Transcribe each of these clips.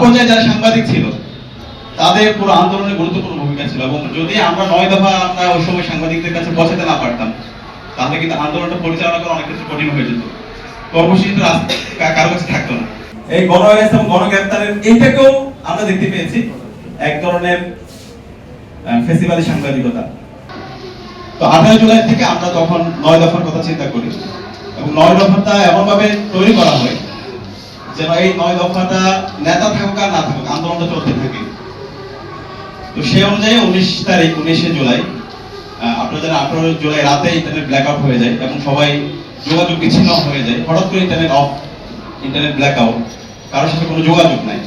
পর্যায়ে যারা সাংবাদিক ছিল তাদের পুরো আন্দোলনে গুরুত্বপূর্ণ ভূমিকা ছিল, এবং যদি আমরা 9 দফা আমরা ওই সময় সাংবাদিকদের কাছে পৌঁছাতে না পারতাম তাহলে কিন্তু আন্দোলনটা পরিচালনা করা অনেক ক্ষেত্রে কঠিন হয়ে যেত, কর্মসূচি কারো কাছে থাকতো না। এই গণঅ্যারেস্ট এবং গণগ্রেপ্তারের এইটাকেও আমরা দেখতে পেয়েছি এক ধরনের ফেসিবালি সাংবাদিকতা। তো 18 জুলাই থেকে আমরা তখন 9 দফার কথা চিন্তা করি, এবং 9 দফাটা এমনভাবে তৈরি করা হয় যেন এই 9 দফাটা নেতা থাকুক আর না থাকুক আন্দোলনটা চলতে থাকে। তো সেই অনুযায়ী 19 জুলাই আপনারা জানেন 18 জুলাই রাতে ইন্টারনেট ব্ল্যাকআউট হয়ে যায় এবং সবাই যোগাযোগ বিচ্ছিন্ন হয়ে যায়। হঠাৎ করে ইন্টারনেট অফ, ইন্টারনেট ব্ল্যাকআউট, কারোর সাথে কোনো যোগাযোগ নাই।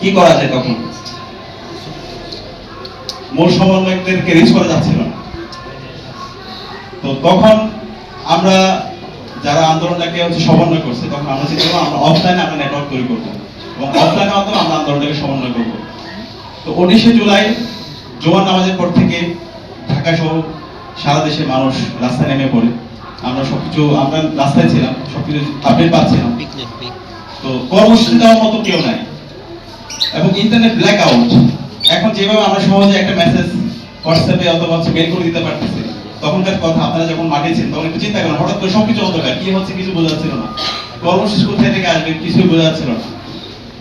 কি করা যায় তখন? মূল সমন্বয়কদেরকে রিচ করা যাচ্ছিল না। তো তখন আমরা যারা আন্দোলনটাকে সমন্বয় করছে তখন আমরা চিন্তা করবো আমরা অফলাইনে আমরা নেটওয়ার্ক তৈরি করবো এবং অফলাইনের মাধ্যমে আমরা আন্দোলনটাকে সমন্বয় করবো। তো 19 জুলাই জুমার নামাজের পর থেকে ঢাকা সহ সারা দেশে মানুষ রাস্তায় নেমে পড়ে। আমরা রাস্তায় ছিলাম, সবকিছু আপডেট পাচ্ছিলাম। তো কর্মসূচি দেওয়ার মতো কেউ নাই এবং ইন্টারনেট ব্ল্যাক আউট। এখন যেভাবে আমরা সহজে একটা মেসেজ হোয়াটসঅ্যাপে অথবা মেল করে দিতে পারতেছি, তখনকার কথা আপনারা যখন মাঠে ছিলেন তখন একটু চিন্তা করেন, হঠাৎ করে সবকিছু অন্ধকার, কি হচ্ছে কিছু বোঝা যাচ্ছিল না, কর্মসূচি কোথায় থেকে আসবে কিছুই বোঝা যাচ্ছিল না।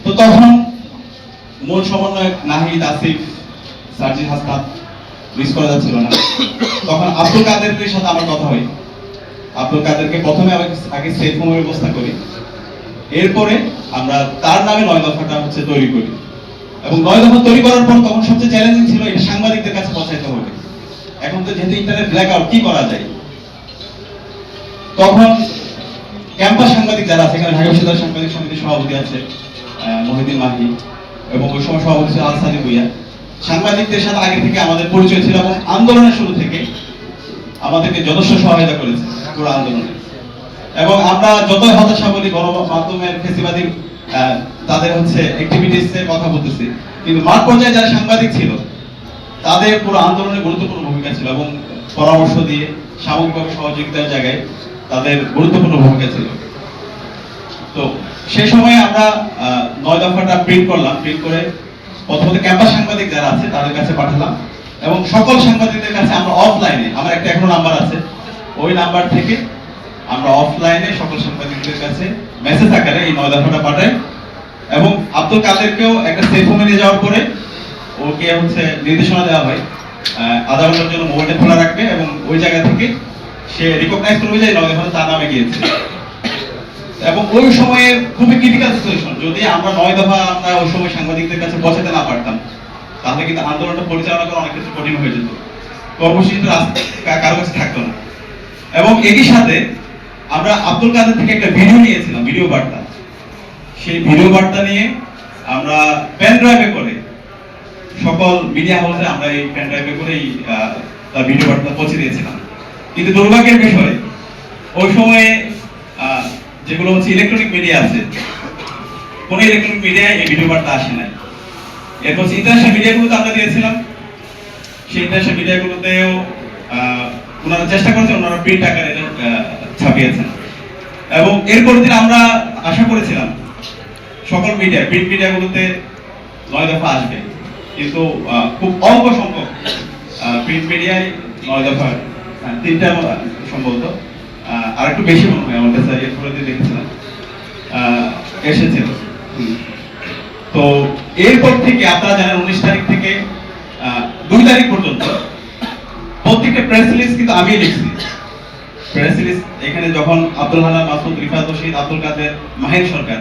তো তখন মূল সমন্বয়ক নাহিদ, আসিফ, সার্জিদ হাসনাত রিচ করা যাচ্ছিল না। তখন আব্দুল কাদেরের সাথে আমার কথা হয়। আব্দুল কাদেরকে প্রথমে আগে সেফ হোমের ব্যবস্থা করি, এরপরে আমরা তার নামে 9 দফাটা তৈরি করি। এবং 9 দফা তৈরি করার পর তখন সবচেয়ে চ্যালেঞ্জিং ছিল এটা সাংবাদিকদের কাছে পৌঁছাইতে হবে। এখন তো যেহেতু ইন্টারনেট ব্ল্যাকআউট, কি করা যায়? তখন ক্যাম্পাস সাংবাদিক যারা আছে, এখানে ঢাকা বিশ্ববিদ্যালয় সাংবাদিক সমিতির সভাপতি আছে মহিউদ্দিন মাহি, এবং ওই সময় সভাপতি ছিল আলসাদি ভুইয়া। সাংবাদিকদের সাথে আগে থেকে আমাদের পরিচয় ছিল এবং আন্দোলনের শুরু থেকে আমাদেরকে যথেষ্ট সহায়তা করেছে পুরো আন্দোলনে। এবং আমরা যতই হতাশা বলি গণমাধ্যমের ফেসিবাদী তাদের অ্যাক্টিভিটিসের কথা বলতেছি, কিন্তু মাঠ পর্যায়ে যারা সাংবাদিক ছিল তাদের পুরো আন্দোলনে গুরুত্বপূর্ণ ভূমিকা ছিল এবং পরামর্শ দিয়ে সামগ্রিকভাবে সহযোগিতার জায়গায় তাদের গুরুত্বপূর্ণ ভূমিকা ছিল। তো সেই সময় আমরা 9 দফাটা প্রিন্ট করলাম, প্রিন্ট করে প্রথমত ক্যাম্পাস সাংবাদিক যারা আছে তাদের কাছে পাঠালাম এবং সকল সাংবাদিকদের কাছে আমরা অফলাইনে, আমার একটা এখনো নাম্বার আছে, ওই নাম্বার থেকে আমরা অফলাইনে সকল সাংবাদিকদের কাছে মেসেজ আকারে এই 9 দফাটা পাঠাই। এবং আব্দুল কাদেরকেও একটা সেফ হোমে নিয়ে যাওয়ার পরে ওকে নির্দেশনা দেওয়া হয় আধা ঘন্টার জন্য মোবাইলটা খোলা রাখবে এবং ওই জায়গা থেকে সে রিকগনাইজ করবে যে 9 দফা তার নামে গিয়েছে। এবং ওই সময়ে খুবই ক্রিটিক্যাল সিচুয়েশন, যদি আমরা 9 দফা আমরা ওই সময় সাংবাদিকদের কাছে পৌঁছাতে না পারতাম তাহলে কিন্তু আন্দোলনটা পরিচালনা করা অনেক ক্ষেত্রে কঠিন হয়ে যেত, কর্মসূচি কারো কাছে থাকতো না। এবং একই সাথে আমরা আব্দুল কাদের থেকে একটা ভিডিও নিয়েছিলাম, ভিডিও বার্তা। সেই ভিডিও বার্তা নিয়ে আমরা পেন ড্রাইভে করে সকল মিডিয়া হাউসে আমরা এই পেন ড্রাইভে করেই তার ভিডিও বার্তা পৌঁছে দিয়েছিলাম। কিন্তু দুর্ভাগ্যের বিষয় ওই সময়ে যেগুলো ইলেকট্রনিক মিডিয়া আছে, কোন ইলেকট্রনিক মিডিয়ায় এই ভিডিও বার্তা আসে নাই। এরপর ইন্টারন্যাশনাল মিডিয়াগুলোতে আমরা দিয়েছিলাম, সেই ইন্টারন্যাশনাল মিডিয়াগুলোতেও ওনারা চেষ্টা করেছেন, ওনারা প্রিন্ট আকারে ছাপিয়েছেন। এবং এরপর দিন আমরা আশা করেছিলাম সকল মিডিয়া, প্রিন্ট মিডিয়াগুলোতে 9 দফা আসবে, কিন্তু খুব অল্প সংখ্যক প্রিন্ট মিডিয়ায় 9 দফা 3টা সম্ভবত, আর একটু বেশি মনে হয় আমার কাছে এরপরে দিয়ে দেখেছিলাম এসেছিল। তো এরপর থেকে আপনারা জানেন 19 তারিখ থেকে 2 তারিখ পর্যন্ত প্রত্যেকটা প্রেস রিলিজ কিন্তু আমি লিখছি। প্রেস রিলিজ এখানে যখন আব্দুল হান্নান, মাসুদ, রিফাত রশিদ, আব্দুল কাদের, মাহির সরকার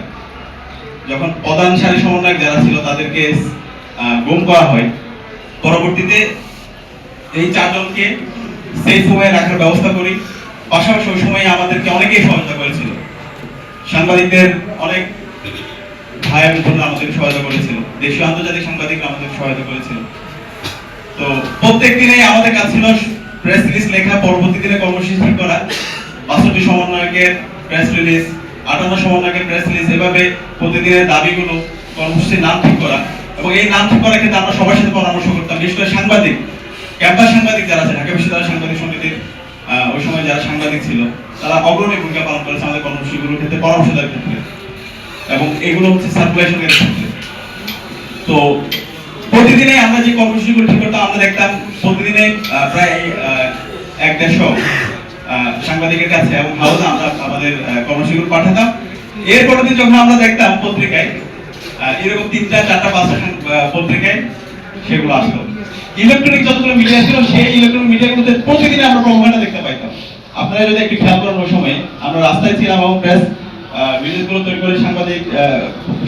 যখন প্রধান সারি সমন্বয়ক যারা ছিল তাদেরকে গুম করা হয়, পরবর্তীতে এই 4 জনকে সেফ হোমে রাখার ব্যবস্থা করি। পাশাপাশি ওই সময় আমাদেরকে অনেকেই সহায়তা করেছিল, সাংবাদিকদের অনেক ভাই বোনরা আমাদের সহায়তা করেছিল, দেশীয় আন্তর্জাতিক সাংবাদিকরা আমাদের সহায়তা করেছিল। তো প্রত্যেক দিনে আমাদের কাজ ছিল প্রেস রিলিজ লেখা, পরবর্তী দিনে কর্মসূচি ঠিক করা, 62 সমন্বয়কের প্রেস রিলিজ, 58 সমন্বয়কের প্রেস রিলিজ, এভাবে প্রতিদিনের দাবিগুলো, কর্মসূচির নাম ঠিক করা। এবং এই নাম ঠিক করার ক্ষেত্রে আমরা সবার সাথে পরামর্শ করতাম, বিশেষ করে সাংবাদিক, ক্যাম্পাস সাংবাদিক যারা আছে, ঢাকা বিশ্ববিদ্যালয় সাংবাদিক সমিতির ওই সময় যারা সাংবাদিক ছিল তারা অগ্রণী ভূমিকা পালন করেছে আমাদের কর্মসূচিগুলোর ক্ষেত্রে, পরামর্শ দেওয়ার ক্ষেত্রে, এবং এগুলো সার্কুলেশনের ক্ষেত্রে। তো প্রতিদিনে আমরা যে কর্মসূচিগুলো ঠিক করতাম, আমরা দেখতাম প্রতিদিনে প্রায় 1-150 সাংবাদিকের কাছে এবং হাউসে আমরা আমাদের কর্মসূচিগুলো পাঠাতাম। এরপরে দিন যখন আমরা দেখতাম পত্রিকায় এরকম 3-4-5টা পত্রিকায় সেগুলো আসলো। ইলেকট্রনিক যতগুলো মিডিয়া ছিল সেই ইলেকট্রনিক মিডিয়াগুলোতে প্রতিদিন আমরা প্রোপাগান্ডা দেখতে পাইতাম। আপনারা যদি একটু খেয়াল করেন, ওই সময় আমরা রাস্তায় ছিলাম এবং প্রেস রিলিজগুলো তৈরি করে সাংবাদিক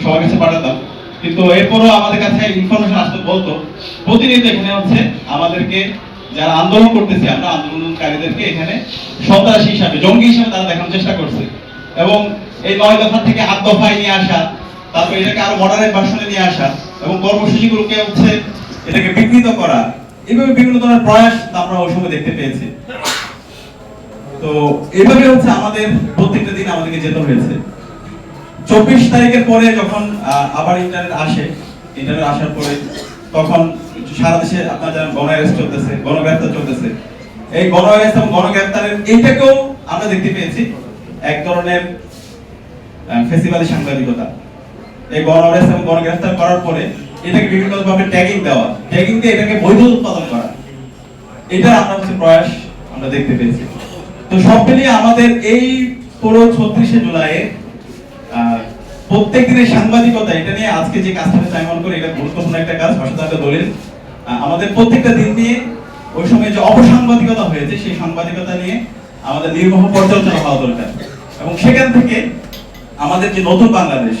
সবার কাছে পাঠাতাম, কিন্তু এরপরও আমাদের কাছে ইনফরমেশন আসতে বলতো প্রতিনিয়ত এখানে হচ্ছে আমাদেরকে যারা আন্দোলন করতেছে, আমরা আন্দোলনকারীদেরকে এখানে সন্ত্রাসী হিসাবে, জঙ্গি হিসাবে তারা দেখানোর চেষ্টা করছে এবং এই 9 দফা থেকে 8 দফায় নিয়ে আসা, তারপর এটাকে আরো মডারেট ভার্সনে নিয়ে আসা এবং কর্মসূচিগুলোকে হচ্ছে এটাকে বিকৃত করা, এইভাবে বিভিন্ন ধরনের প্রয়াস আমরা ওই সময় দেখতে পেয়েছি। তো এইভাবে হচ্ছে আমাদের প্রত্যেকটা দিন আমাদেরকে যেতে হয়েছে। 24 তারিখের পরে যখন আবার ইন্টারনেট আসে, ইন্টারনেট আসার পরে তখন সারা দেশে আপনার যারা গণঅ্যারেস্ট চলতেছে, গণগ্রেফতার চলতেছে, এই গণঅ্যারেস্ট এবং গণগ্রেফতারের এইটাকেও আমরা দেখতে পেয়েছি এক ধরনের ফেসিবালি সাংবাদিকতা। এই গণঅ্যারেস্ট এবং গণগ্রেফতার করার পরে এটাকে বিভিন্নভাবে ট্যাগিং দেওয়া, ট্যাগিং দিয়ে এটাকে বৈধ উৎপাদন করা, এটা আমরা হচ্ছে প্রয়াস আমরা দেখতে পেয়েছি। তো সব মিলিয়ে আমাদের এই পুরো 36শে জুলাইয়ে প্রত্যেক দিনের সাংবাদিকতা, এটা নিয়ে আজকে যে কাজটা আমি মনে করি এটা গুরুত্বপূর্ণ একটা কাজ, অসাধারণ দলিল। আমাদের প্রত্যেকটা দিন নিয়ে ওই সময় যে অপসাংবাদিকতা হয়েছে সেই সাংবাদিকতা নিয়ে আমাদের নির্মোহ পর্যালোচনা হওয়া দরকার এবং সেখান থেকে আমাদের যে নতুন বাংলাদেশ,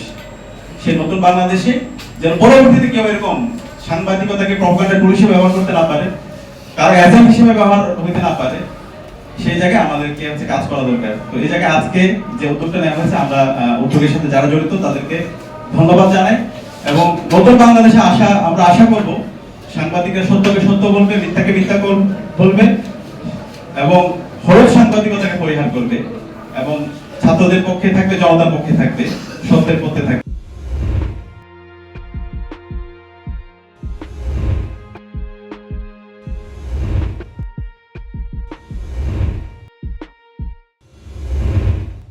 সেই নতুন বাংলাদেশে যেন পরবর্তীতে কেউ এরকম সাংবাদিকতাকে প্রপাগান্ডা টুল হিসেবে ব্যবহার করতে না পারে, কারো এজেন্ট হিসেবে ব্যবহার হইতে না পারে, সেই জায়গায় আমাদেরকে হচ্ছে কাজ করা দরকার। তো এই জায়গায় আজকে যে উদ্যোগটা নেওয়া হয়েছে, আমরা উদ্যোগের সাথে যারা জড়িত তাদেরকে ধন্যবাদ জানাই এবং নতুন বাংলাদেশে আমরা আশা করব সাংবাদিকরা সত্যকে সত্য বলবে, মিথ্যাকে মিথ্যা বলবে এবং হলুদ সাংবাদিকতাকে পরিহার করবে এবং ছাত্রদের পক্ষে থাকবে, জনতার পক্ষে থাকবে, সত্যের পক্ষে থাকবে।